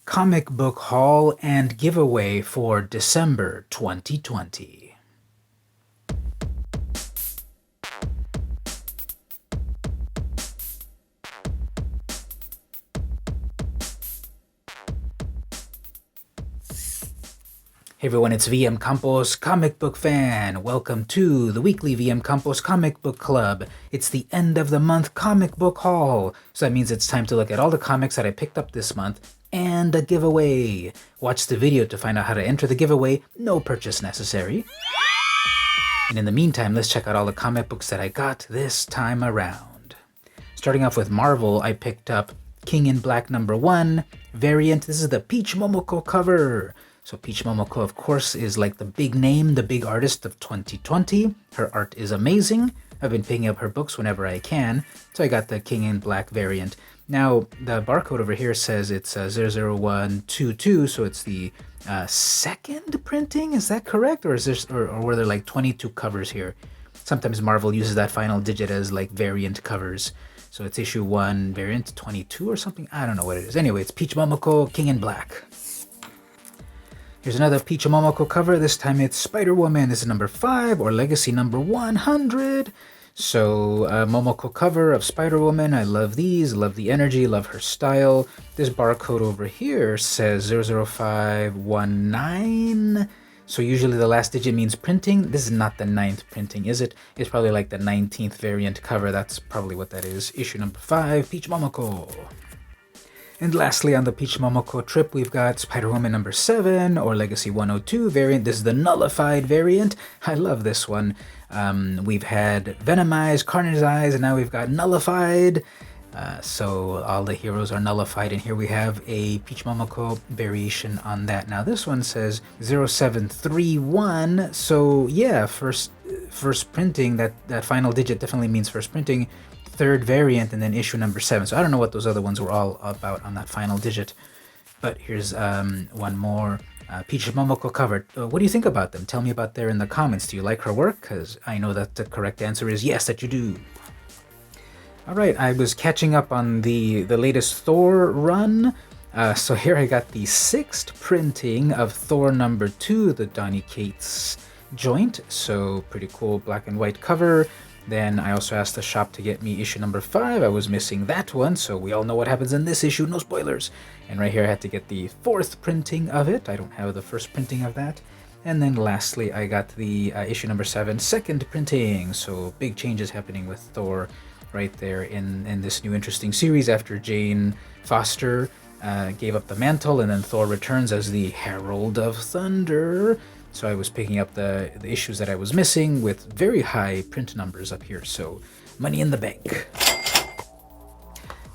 comic book haul and giveaway for December 2020. Hey everyone, it's VM Campos, comic book fan. Welcome to the weekly VM Campos Comic Book Club. It's the end of the month comic book haul, so that means it's time to look at all the comics that I picked up this month and a giveaway. Watch the video to find out how to enter the giveaway, no purchase necessary. And in the meantime, let's check out all the comic books that I got this time around. Starting off with Marvel, I picked up King in Black #1 variant. This is the Peach Momoko cover. So Peach Momoko, of course, is like the big name, the big artist of 2020. Her art is amazing. I've been picking up her books whenever I can, so I got the King in Black variant. Now, the barcode over here says it's 00122, so it's the second printing, is that correct? Or is this, or were there like 22 covers here? Sometimes Marvel uses that final digit as like variant covers. So it's issue 1, variant 22 or something? I don't know what it is. Anyway, it's Peach Momoko, King in Black. Here's another Peach Momoko cover. This time it's Spider-Woman. This is number 5, or Legacy number 100. So, Momoko cover of Spider-Woman. I love these. Love the energy. Love her style. This barcode over here says 00519. So usually the last digit means printing. This is not the 9th printing, is it? It's probably like the 19th variant cover. That's probably what that is. Issue number 5, Peach Momoko. And lastly, on the Peach Momoko trip, we've got Spider-Woman number 7, or Legacy 102 variant. This is the nullified variant. I love this one. We've had Venomized, Carnagized, and now we've got nullified. So all the heroes are nullified, and here we have a Peach Momoko variation on that. Now this one says 0731, so yeah, first printing, that final digit definitely means first printing. 3rd variant, and then issue number 7. So I don't know what those other ones were all about on that final digit. But here's one more Peach Momoko cover. What do you think about them? Tell me about there in the comments. Do you like her work? Because I know that the correct answer is yes, that you do. Alright, I was catching up on the latest Thor run. So here I got the 6th printing of Thor number 2, the Donny Cates joint. So pretty cool black and white cover. Then I also asked the shop to get me issue number 5. I was missing that one, so we all know what happens in this issue, no spoilers. And right here I had to get the 4th printing of it. I don't have the first printing of that. And then lastly, I got the issue number 7, 2nd printing. So big changes happening with Thor right there in this new interesting series after Jane Foster gave up the mantle, and then Thor returns as the Herald of Thunder. So I was picking up the issues that I was missing with very high print numbers up here, so money in the bank.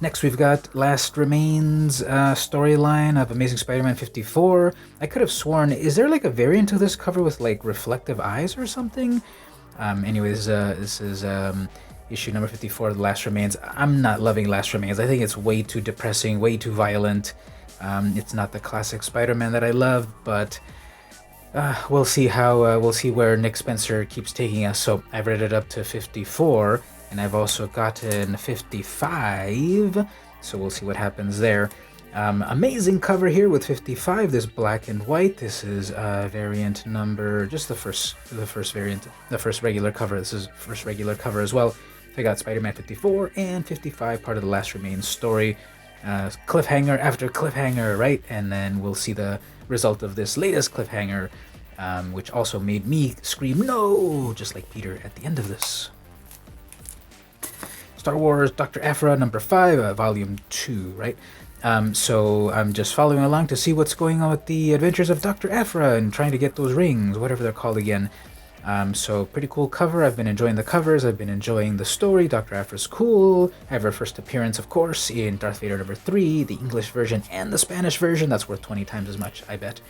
Next we've got Last Remains storyline of Amazing Spider-Man 54. I could have sworn, is there like a variant of this cover with like reflective eyes or something? Anyways, this is issue number 54 of The Last Remains. I'm not loving Last Remains. I think it's way too depressing, way too violent. It's not the classic Spider-Man that I love, but we'll see we'll see where Nick Spencer keeps taking us. So I've read it up to 54, and I've also gotten 55, so we'll see what happens there. Amazing cover here with 55, this black and white. This is variant number, just the first variant, the first regular cover. This is first regular cover as well. I got Spider-Man 54 and 55, part of the Last Remains story. Cliffhanger after cliffhanger, right? And then we'll see the result of this latest cliffhanger, which also made me scream no, just like Peter at the end of this. Star Wars Dr. Aphra number 5, volume 2, right? So I'm just following along to see what's going on with the adventures of Dr. Aphra and trying to get those rings, whatever they're called again. So pretty cool cover. I've been enjoying the covers. I've been enjoying the story. Dr. Aphra's cool. I have her first appearance, of course, in Darth Vader number 3, the English version and the Spanish version. That's worth 20 times as much, I bet.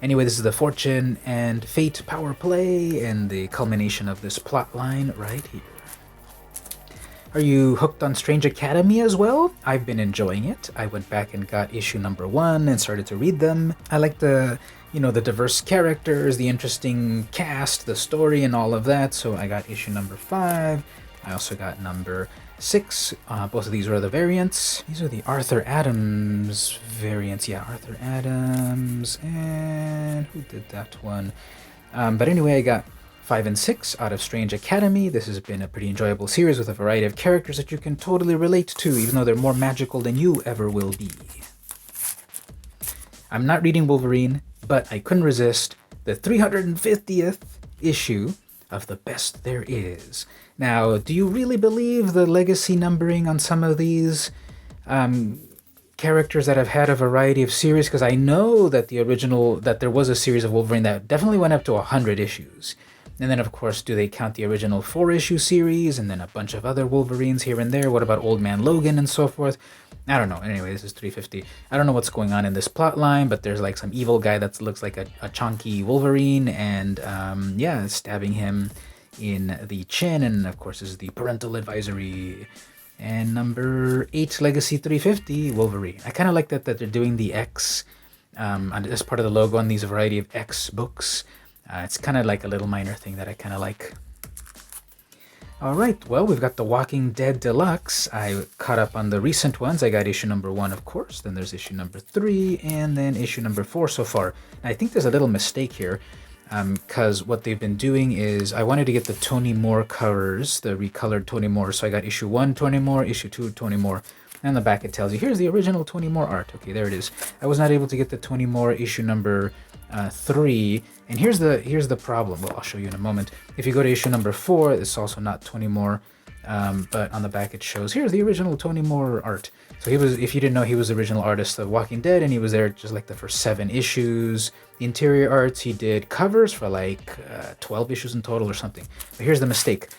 Anyway, this is the Fortune and Fate power play and the culmination of this plot line right here. Are you hooked on Strange Academy as well? I've been enjoying it. I went back and got issue number 1 and started to read them. I like the diverse characters, the interesting cast, the story, and all of that. So I got issue number 5. I also got number 6. Both of these are the variants. These are the Arthur Adams variants. Yeah, Arthur Adams. And who did that one? But anyway, I got 5 and 6 out of Strange Academy. This has been a pretty enjoyable series with a variety of characters that you can totally relate to, even though they're more magical than you ever will be. I'm not reading Wolverine, but I couldn't resist the 350th issue of The Best There Is. Now, do you really believe the legacy numbering on some of these characters that have had a variety of series? Because I know that there was a series of Wolverine that definitely went up to 100 issues. And then, of course, do they count the original 4-issue series and then a bunch of other Wolverines here and there? What about Old Man Logan and so forth? I don't know. Anyway, this is 350. I don't know what's going on in this plot line, but there's like some evil guy that looks like a chunky Wolverine and, stabbing him in the chin. And, of course, this is the parental advisory. And number 8, Legacy 350, Wolverine. I kind of like that they're doing the X as part of the logo on these variety of X books. It's kind of like a little minor thing that I kind of like. All right, well, we've got The Walking Dead Deluxe. I caught up on the recent ones. I got issue number 1, of course. Then there's issue number 3, and then issue number 4 so far. And I think there's a little mistake here, because what they've been doing is I wanted to get the Tony Moore covers, the recolored Tony Moore. So I got issue 1, Tony Moore, issue 2, Tony Moore. And on the back it tells you, here's the original Tony Moore art. Okay, there it is. I was not able to get the Tony Moore issue number 3, and here's the problem. Well, I'll show you in a moment. If you go to issue number 4, it's also not Tony Moore, but on the back it shows here's the original Tony Moore art. So he was, if you didn't know, he was the original artist of Walking Dead, and he was there just like the first 7 issues. Interior arts, he did covers for like 12 issues in total or something. But here's the mistake.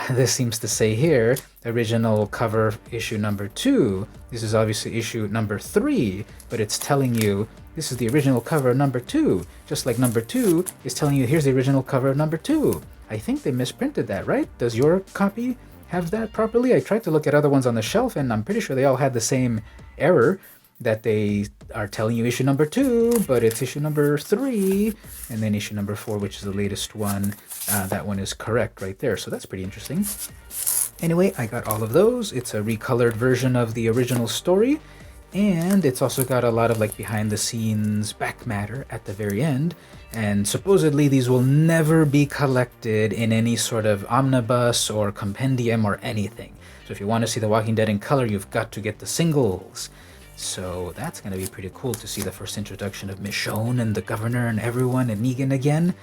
This seems to say here, original cover issue number 2. This is obviously issue number 3, but it's telling you this is the original cover of number 2, just like number 2 is telling you here's the original cover of number 2. I think they misprinted that, right? Does your copy have that properly? I tried to look at other ones on the shelf, and I'm pretty sure they all had the same error, that they are telling you issue number 2, but it's issue number 3, and then issue number 4, which is the latest one. That one is correct right there, so that's pretty interesting. Anyway, I got all of those. It's a recolored version of the original story, and it's also got a lot of like behind the scenes back matter at the very end, and supposedly these will never be collected in any sort of omnibus or compendium or anything. So if you want to see The Walking Dead in color, you've got to get the singles. So that's going to be pretty cool to see the first introduction of Michonne and the Governor and everyone and Negan again.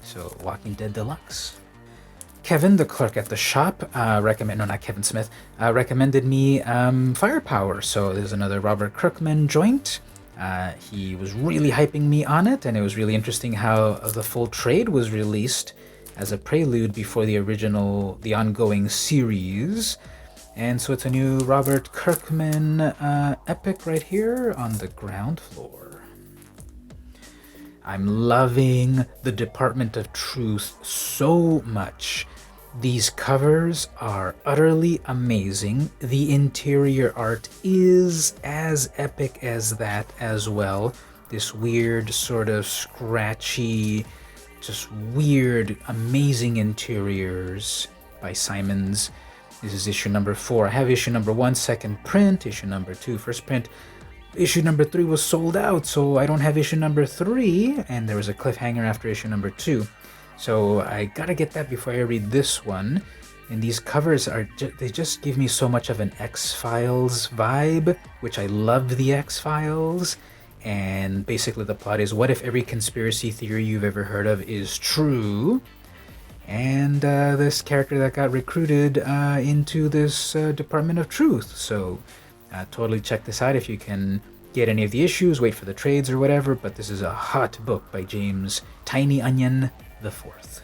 So Walking Dead Deluxe. Kevin, the clerk at the shop, recommended me Firepower. So there's another Robert Kirkman joint. He was really hyping me on it, and it was really interesting how the full trade was released as a prelude before the ongoing series. And so it's a new Robert Kirkman epic right here on the ground floor. I'm loving the Department of Truth so much. These covers are utterly amazing. The interior art is as epic as that as well. This weird, sort of scratchy, just weird, amazing interiors by Simons. This is issue number 4. I have issue number 1, second print, issue number 2, first print. Issue number 3 was sold out, so I don't have issue number 3, and there was a cliffhanger after issue number 2. So I gotta get that before I read this one. And these covers they just give me so much of an X-Files vibe, which I love the X-Files. And basically the plot is, what if every conspiracy theory you've ever heard of is true? And this character that got recruited into this Department of Truth. So totally check this out if you can get any of the issues, wait for the trades or whatever, but this is a hot book by James Tiny Onion the 4th.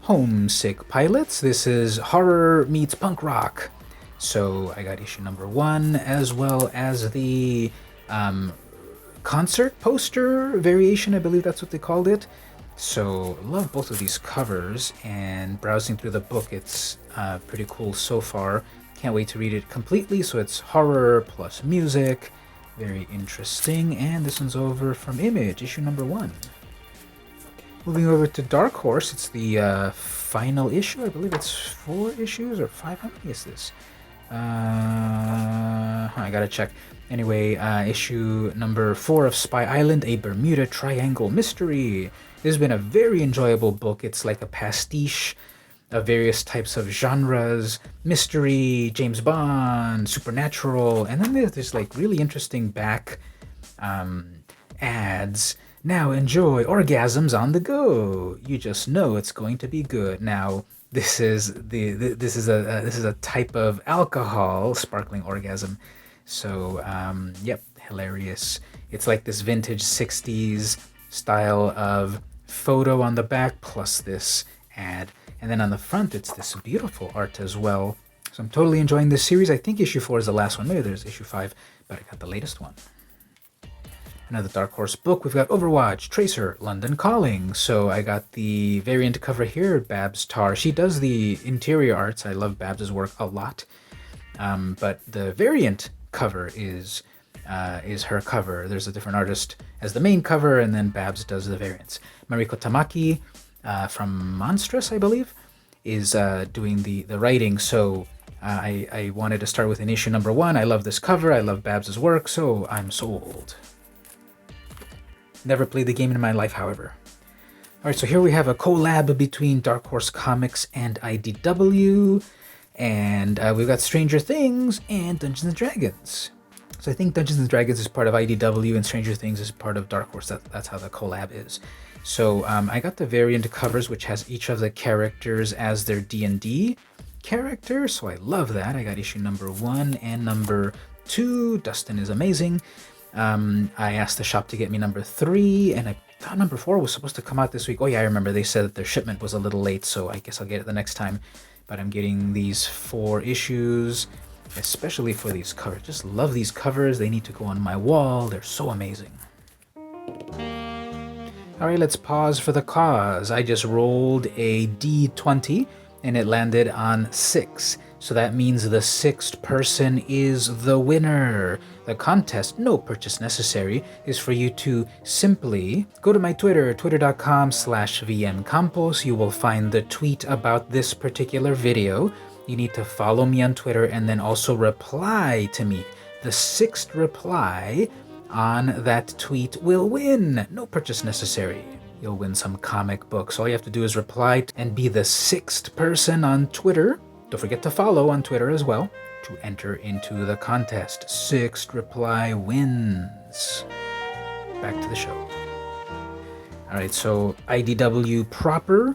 Homesick Pilots. This is horror meets punk rock. So I got issue number 1 as well as the concert poster variation, I believe that's what they called it. So love both of these covers, and browsing through the book, it's pretty cool so far. Can't wait to read it completely. So it's horror plus music, very interesting. And this one's over from Image, issue number 1. Moving over to Dark Horse, it's the final issue. I believe it's 4 issues or 5. How many is this? I gotta check. Anyway, issue number 4 of Spy Island, a Bermuda Triangle mystery. This has been a very enjoyable book. It's like a pastiche of various types of genres: mystery, James Bond, supernatural, and then there's like really interesting back ads. Now enjoy orgasms on the go. You just know it's going to be good. Now this is a type of alcohol, sparkling orgasm. So yep, hilarious. It's like this vintage 60s style of photo on the back plus this ad. And then on the front, it's this beautiful art as well. So I'm totally enjoying this series. I think issue 4 is the last one. Maybe there's issue 5, but I got the latest one. Another Dark Horse book. We've got Overwatch, Tracer, London Calling. So I got the variant cover here, Babs Tarr. She does the interior arts. I love Babs's work a lot. But the variant cover is her cover. There's a different artist as the main cover, and then Babs does the variants. Mariko Tamaki from Monstrous, I believe, is doing the writing. So I wanted to start with an issue number 1. I love this cover. I love Babs's work, so I'm sold. Never played the game in my life, however. Alright, so here we have a collab between Dark Horse Comics and IDW. And we've got Stranger Things and Dungeons & Dragons. So I think Dungeons & Dragons is part of IDW and Stranger Things is part of Dark Horse. That's how the collab is. So I got the variant covers, which has each of the characters as their D&D character. So I love that. I got issue number 1 and number 2. Dustin is amazing. I asked the shop to get me number 3, and I thought number 4 was supposed to come out this week. Oh yeah, I remember they said that their shipment was a little late, so I guess I'll get it the next time. But I'm getting these 4 issues, especially for these covers. Just love these covers. They need to go on my wall. They're so amazing. Alright, let's pause for the cause. I just rolled a D20, and it landed on 6. So that means the 6th person is the winner. The contest, no purchase necessary, is for you to simply go to my Twitter, twitter.com/vmcampos. You will find the tweet about this particular video. You need to follow me on Twitter and then also reply to me. The 6th reply on that tweet will win. No purchase necessary. You'll win some comic books. All you have to do is reply and be the 6th person on Twitter. Don't forget to follow on Twitter as well to enter into the contest. 6th reply wins. Back to the show. All right, so IDW proper.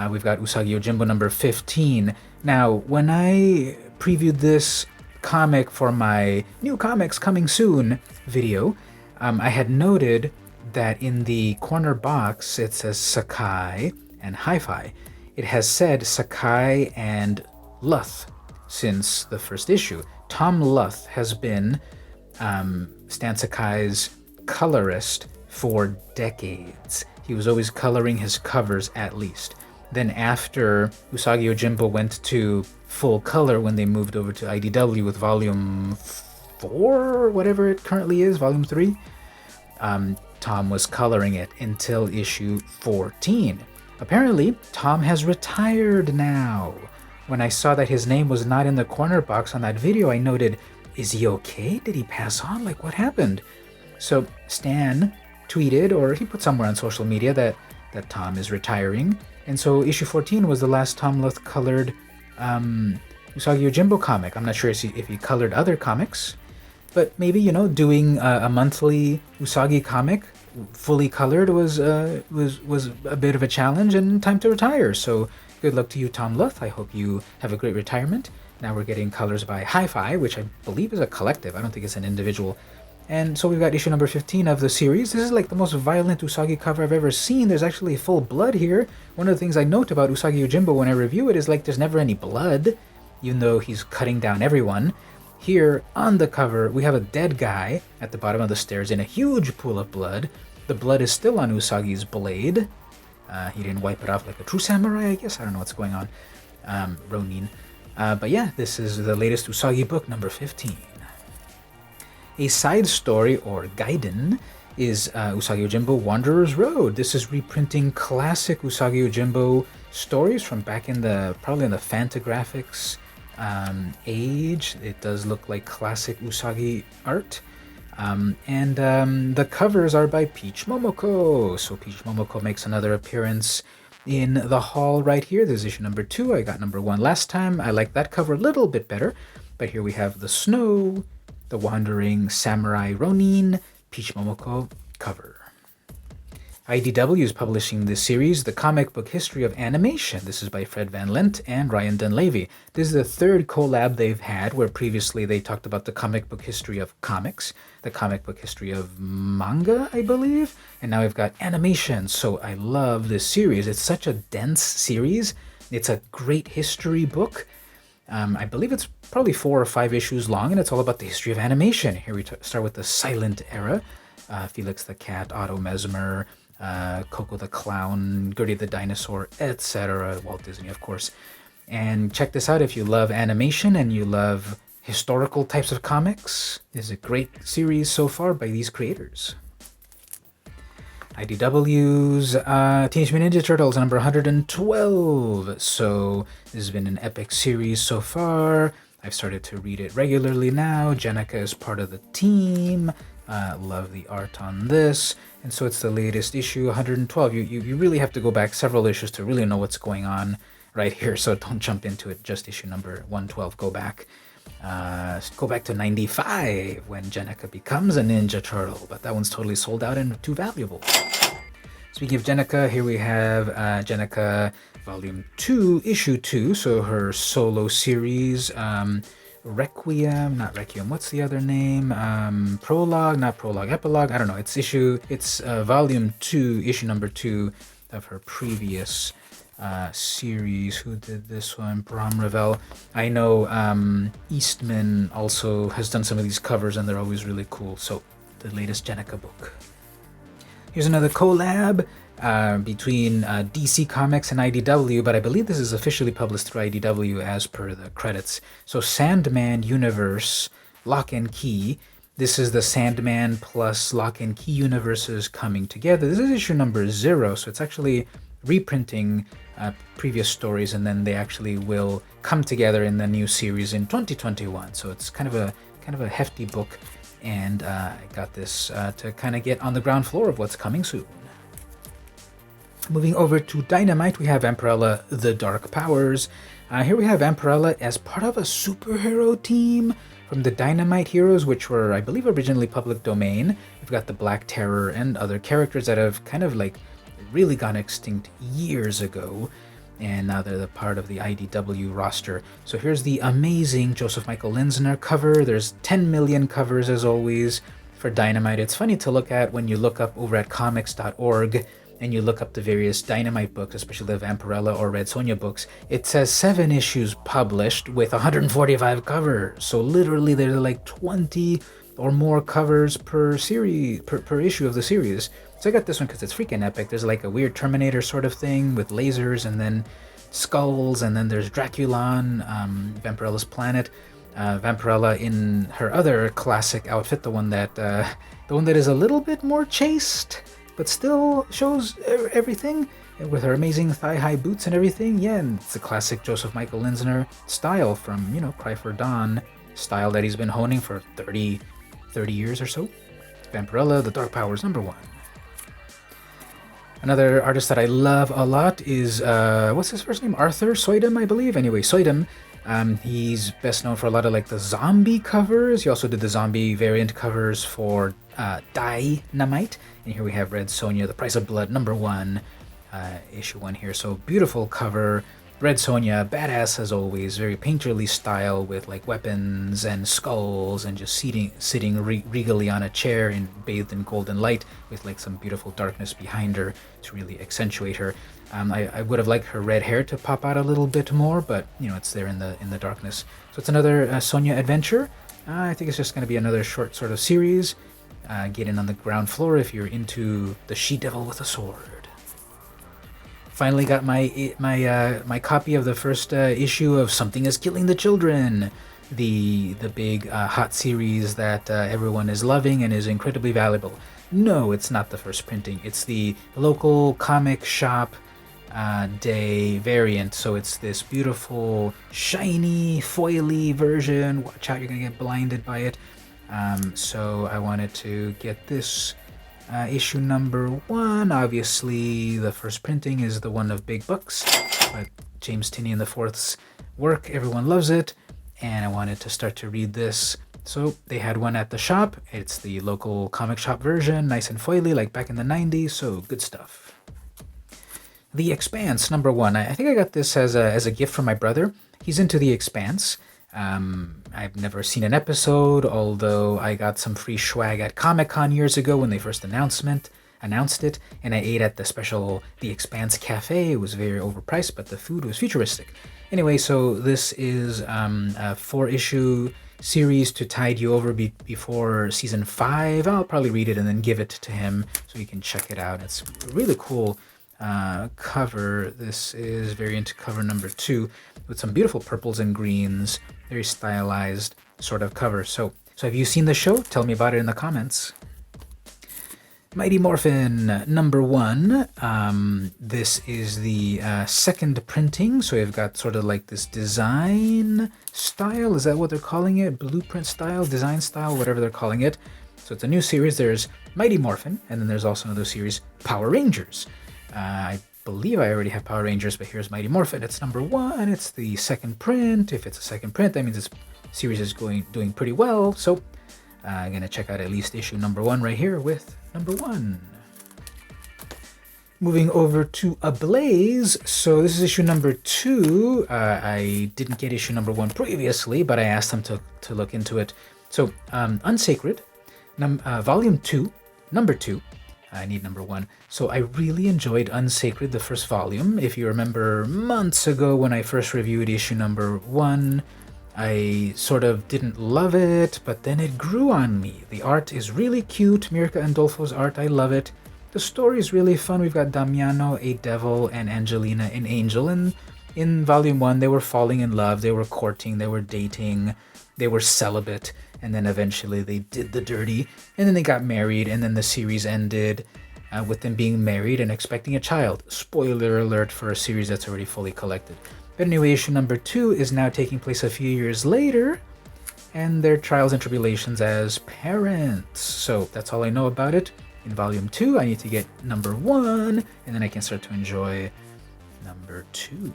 We've got Usagi Yojimbo number 15. Now, when I previewed this comic for my new comics coming soon video, I had noted that in the corner box it says Sakai and Hi-Fi. It has said Sakai and Luth since the first issue. Tom Luth has been Stan Sakai's colorist for decades. He was always coloring his covers at least. Then after Usagi Yojimbo went to full color when they moved over to IDW with volume 4, whatever it currently is, volume 3, Tom was coloring it until issue 14. Apparently, Tom has retired now. When I saw that his name was not in the corner box on that video, I noted, is he okay? Did he pass on? Like, what happened? So Stan tweeted, or he put somewhere on social media that Tom is retiring. And so issue 14 was the last Tom Luth colored Usagi Yojimbo comic. I'm not sure if he colored other comics, but maybe, doing a monthly Usagi comic fully colored was a bit of a challenge and time to retire. So good luck to you, Tom Luth. I hope you have a great retirement. Now we're getting colors by Hi-Fi, which I believe is a collective. I don't think it's an individual. And so we've got issue number 15 of the series. This is like the most violent Usagi cover I've ever seen. There's actually full blood here. One of the things I note about Usagi Yojimbo when I review it is like there's never any blood, even though he's cutting down everyone. Here on the cover, we have a dead guy at the bottom of the stairs in a huge pool of blood. The blood is still on Usagi's blade. He didn't wipe it off like a true samurai, I guess. I don't know what's going on. Ronin. But yeah, this is the latest Usagi book, number 15. A side story, or Gaiden, is Usagi Yojimbo Wanderer's Road. This is reprinting classic Usagi Yojimbo stories from back in probably in the Fantagraphics age. It does look like classic Usagi art. The covers are by Peach Momoko. So Peach Momoko makes another appearance in the haul right here. There's issue number 2. I got number 1 last time. I like that cover a little bit better. But here we have the snow, the wandering samurai Ronin, Peach Momoko cover. IDW is publishing this series, The Comic Book History of Animation. This is by Fred Van Lent and Ryan Dunleavy. This is the third collab they've had, where previously they talked about the comic book history of comics, the comic book history of manga, I believe, and now we've got animation. So I love this series. It's such a dense series. It's a great history book. I believe it's probably 4 or 5 issues long, and it's all about the history of animation. Here we start with the silent era. Felix the Cat, Otto Mesmer, Coco the Clown, Gertie the Dinosaur, etc. Walt Disney, of course. And check this out if you love animation and you love historical types of comics. This is a great series so far by these creators. IDW's Teenage Mutant Ninja Turtles number 112. So this has been an epic series so far. I've started to read it regularly now. Jenica is part of the team. Love the art on this. And so it's the latest issue, 112. You really have to go back several issues to really know what's going on right here. So don't jump into it, just issue number 112. Go back. Go back to 95 when Jenica becomes a Ninja Turtle. But that one's totally sold out and too valuable. Speaking of Jenica, here we have Jenica Volume 2, Issue 2. So her solo series, Requiem, not Requiem, what's the other name? Prologue, not Prologue, Epilogue, I don't know. It's Volume 2, Issue number 2 of her previous series. Who did this one? Bram Ravel. I know Eastman also has done some of these covers, and they're always really cool. So the latest Jenica book. Here's another collab between DC Comics and IDW, but I believe this is officially published through IDW as per the credits. So Sandman Universe, Locke and Key. This is the Sandman plus Locke and Key universes coming together. This is issue number 0, so it's actually reprinting previous stories, and then they actually will come together in the new series in 2021. So it's kind of a hefty book. And I got this to kind of get on the ground floor of what's coming soon. Moving over to Dynamite, we have Vampirella The Dark Powers. Here we have Vampirella as part of a superhero team from the Dynamite heroes, which were, I believe, originally public domain. We've got the Black Terror and other characters that have kind of like really gone extinct years ago. And now they're the part of the IDW roster. So here's the amazing Joseph Michael Linsner cover. There's 10 million covers, as always, for Dynamite. It's funny to look at when you look up over at comics.org and you look up the various Dynamite books, especially the Vampirella or Red Sonja books. It says 7 issues published with 145 covers. So literally there's like 20 or more covers per series, per issue of the series. So I got this one because it's freaking epic. There's like a weird Terminator sort of thing with lasers and then skulls, and then there's Draculon, Vampirella's planet. Vampirella in her other classic outfit, the one that is a little bit more chaste, but still shows everything, with her amazing thigh-high boots and everything. Yeah, and it's the classic Joseph Michael Linsner style from, Cry for Dawn, style that he's been honing for 30 years or so. Vampirella, The Dark Powers, number 1. Another artist that I love a lot is, what's his first name? Arthur Soydam, I believe. Anyway, Soydam. He's best known for a lot of like the zombie covers. He also did the zombie variant covers for Dynamite. And here we have Red Sonja, The Price of Blood, number 1, issue 1 here. So beautiful cover. Red Sonja, badass as always, very painterly style with like weapons and skulls and just sitting regally on a chair and bathed in golden light with like some beautiful darkness behind her to really accentuate her. I would have liked her red hair to pop out a little bit more, but it's there in the darkness. So it's another Sonja adventure. I think it's just going to be another short sort of series. Get in on the ground floor if you're into the she-devil with a sword. Finally got my copy of the first issue of Something is Killing the Children. the big hot series that everyone is loving and is incredibly valuable. No, it's not the first printing. It's the local comic shop day variant. So it's this beautiful, shiny, foily version. Watch out, you're going to get blinded by it. So I wanted to get this issue number 1. Obviously, the first printing is the one of Big Bucks, but James Tynion IV's work. Everyone loves it, and I wanted to start to read this. So they had one at the shop. It's the local comic shop version, nice and foily, like back in the 90s, so good stuff. The Expanse, number 1. I think I got this as a gift from my brother. He's into The Expanse. I've never seen an episode, although I got some free swag at Comic-Con years ago when they first announced it, and I ate at the special The Expanse Cafe. It was very overpriced, but the food was futuristic. Anyway, so this is a 4-issue series to tide you over before season 5. I'll probably read it and then give it to him so he can check it out. It's a really cool cover. This is variant cover number 2 with some beautiful purples and greens, very stylized sort of cover. So have you seen the show? Tell me about it in the comments. Mighty Morphin number 1. This is the second printing, so we've got sort of like this design style. Is that what they're calling it? Blueprint style, design style, whatever they're calling it. So it's a new series. There's Mighty Morphin, and then there's also another series, Power Rangers. I believe I already have Power Rangers, but here's Mighty Morphin. It's number 1. It's the second print. If it's a second print, that means this series is doing pretty well. So I'm going to check out at least issue number 1 right here with number 1. Moving over to Ablaze. So this is issue number 2. I didn't get issue number 1 previously, but I asked them to look into it. So Unsacred, volume 2, number 2. I need number 1. So I really enjoyed Unsacred, the first volume. If you remember months ago when I first reviewed issue number 1, I sort of didn't love it, but then it grew on me. The art is really cute. Mirka Andolfo's art, I love it. The story is really fun. We've got Damiano, a devil, and Angelina, an angel. And in volume 1, they were falling in love, they were courting, they were dating, they were celibate, and then eventually they did the dirty, and then they got married, and then the series ended with them being married and expecting a child. Spoiler alert for a series that's already fully collected. But anyway, issue number 2 is now taking place a few years later, and their trials and tribulations as parents. So that's all I know about it. In volume 2, I need to get number 1, and then I can start to enjoy number 2.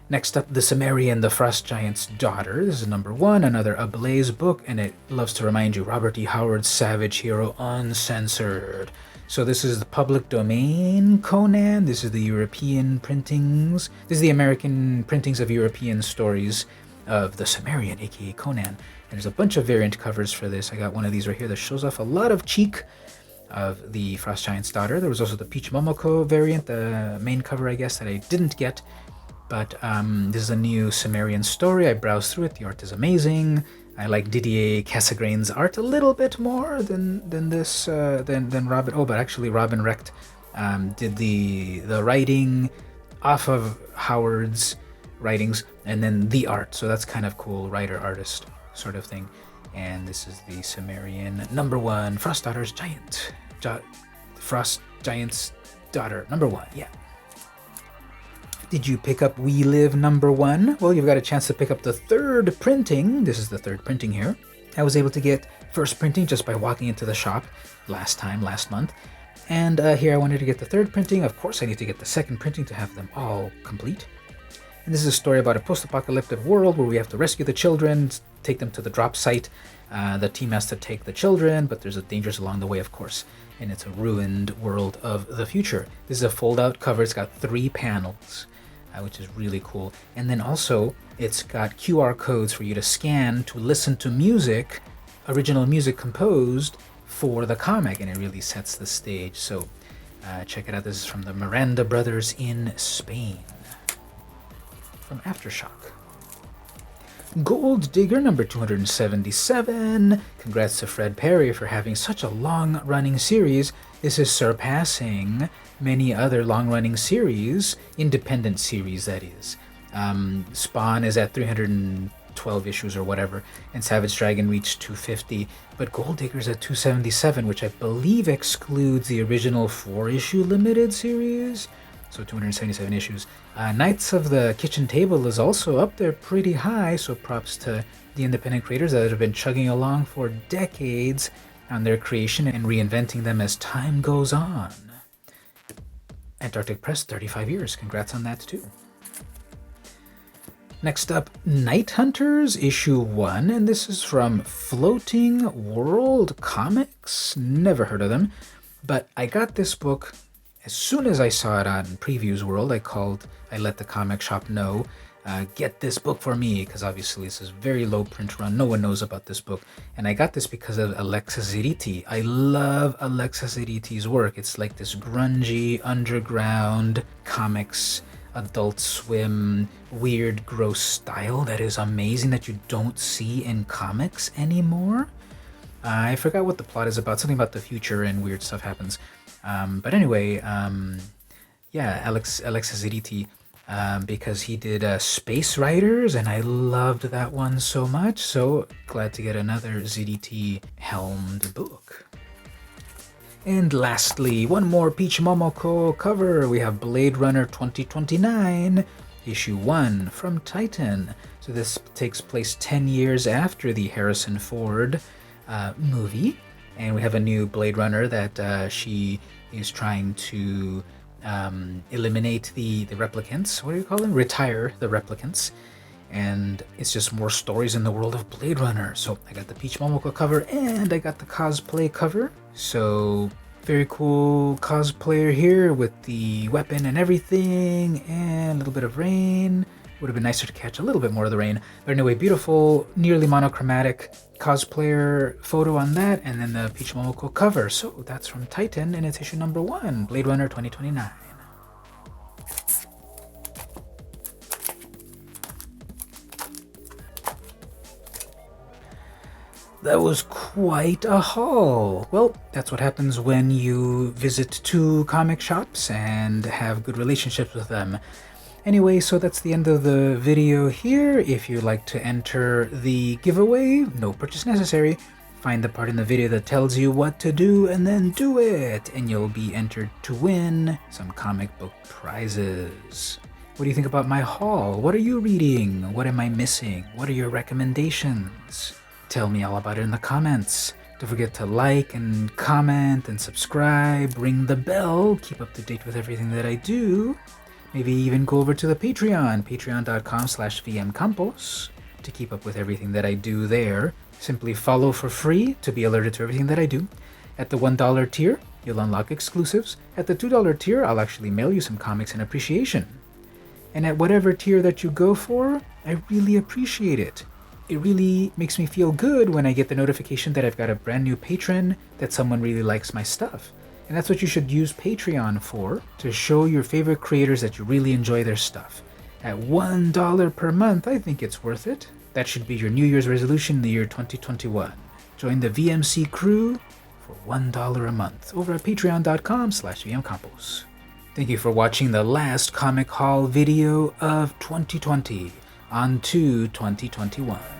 Next up, The Cimmerian, the Frost Giant's Daughter. This is number 1, another Ablaze book, and it loves to remind you, Robert E. Howard's Savage Hero Uncensored. So this is the public domain Conan. This is the European printings. This is the American printings of European stories of the Cimmerian, aka Conan. And there's a bunch of variant covers for this. I got one of these right here that shows off a lot of cheek of the Frost Giant's Daughter. There was also the Peach Momoko variant, the main cover, I guess, that I didn't get. But this is a new Cimmerian story. I browsed through it. The art is amazing. I like Didier Casagrain's art a little bit more than Robin. Oh, but actually Robin Recht did the writing off of Howard's writings and then the art. So that's kind of cool, writer-artist sort of thing. And this is the Cimmerian number 1, Frost Giant's Daughter, number 1, yeah. Did you pick up We Live number 1? Well, you've got a chance to pick up the 3rd printing. This is the 3rd printing here. I was able to get first printing just by walking into the shop last month. And here I wanted to get the 3rd printing. Of course, I need to get the 2nd printing to have them all complete. And this is a story about a post-apocalyptic world where we have to rescue the children, take them to the drop site. The team has to take the children, but there's dangers along the way, of course. And it's a ruined world of the future. This is a fold-out cover. It's got 3 panels. Which is really cool. And then also, it's got QR codes for you to scan to listen to music, original music composed for the comic, and it really sets the stage. So check it out. This is from the Miranda brothers in Spain, from Aftershock. Gold Digger number 277. Congrats to Fred Perry for having such a long-running series. This is surpassing many other long-running series, independent series that is. Spawn is at 312 issues or whatever, and Savage Dragon reached 250, but Gold Digger's at 277, which I believe excludes the original 4-issue limited series, so 277 issues. Knights of the Kitchen Table is also up there pretty high, so props to the independent creators that have been chugging along for decades on their creation and reinventing them as time goes on. Antarctic Press, 35 years. Congrats on that too. Next up, Night Hunters, issue 1, and this is from Floating World Comics. Never heard of them, but I got this book as soon as I saw it on Previews World. I let the comic shop know, get this book for me, because obviously this is very low print run. No one knows about this book, and I got this because of Alexis Ziriti. I love Alexis Ziriti's work. It's like this grungy underground comics, Adult Swim, weird, gross style that is amazing that you don't see in comics anymore. I forgot what the plot is about. Something about the future and weird stuff happens. But anyway, Alexis Ziriti, because he did Space Riders, and I loved that one so much. So glad to get another Ziriti helmed book. And lastly, one more Peach Momoko cover. We have Blade Runner 2029, issue 1 from Titan. So this takes place 10 years after the Harrison Ford movie. And we have a new Blade Runner that she is trying to eliminate the replicants. What do you call them? Retire the replicants. And it's just more stories in the world of Blade Runner. So I got the Peach Momoko cover and I got the cosplay cover. So very cool cosplayer here with the weapon and everything, and a little bit of rain. Would have been nicer to catch a little bit more of the rain. But anyway, beautiful, nearly monochromatic cosplayer photo on that, and then the Peach Momoko cover. So that's from Titan, and it's issue number 1, Blade Runner 2029. That was quite a haul. Well, that's what happens when you visit 2 comic shops and have good relationships with them. Anyway, so that's the end of the video here. If you'd like to enter the giveaway, no purchase necessary. Find the part in the video that tells you what to do and then do it, and you'll be entered to win some comic book prizes. What do you think about my haul? What are you reading? What am I missing? What are your recommendations? Tell me all about it in the comments. Don't forget to like and comment and subscribe, ring the bell, keep up to date with everything that I do. Maybe even go over to the Patreon, patreon.com/vmcampos, to keep up with everything that I do there. Simply follow for free to be alerted to everything that I do. At the $1 tier, you'll unlock exclusives. At the $2 tier, I'll actually mail you some comics in appreciation. And at whatever tier that you go for, I really appreciate it. It really makes me feel good when I get the notification that I've got a brand new patron, that someone really likes my stuff. And that's what you should use Patreon for, to show your favorite creators that you really enjoy their stuff. At $1 per month, I think it's worth it. That should be your New Year's resolution in the year 2021. Join the VMC crew for $1 a month over at patreon.com/vmcampos. Thank you for watching the last comic haul video of 2020. On to 2021.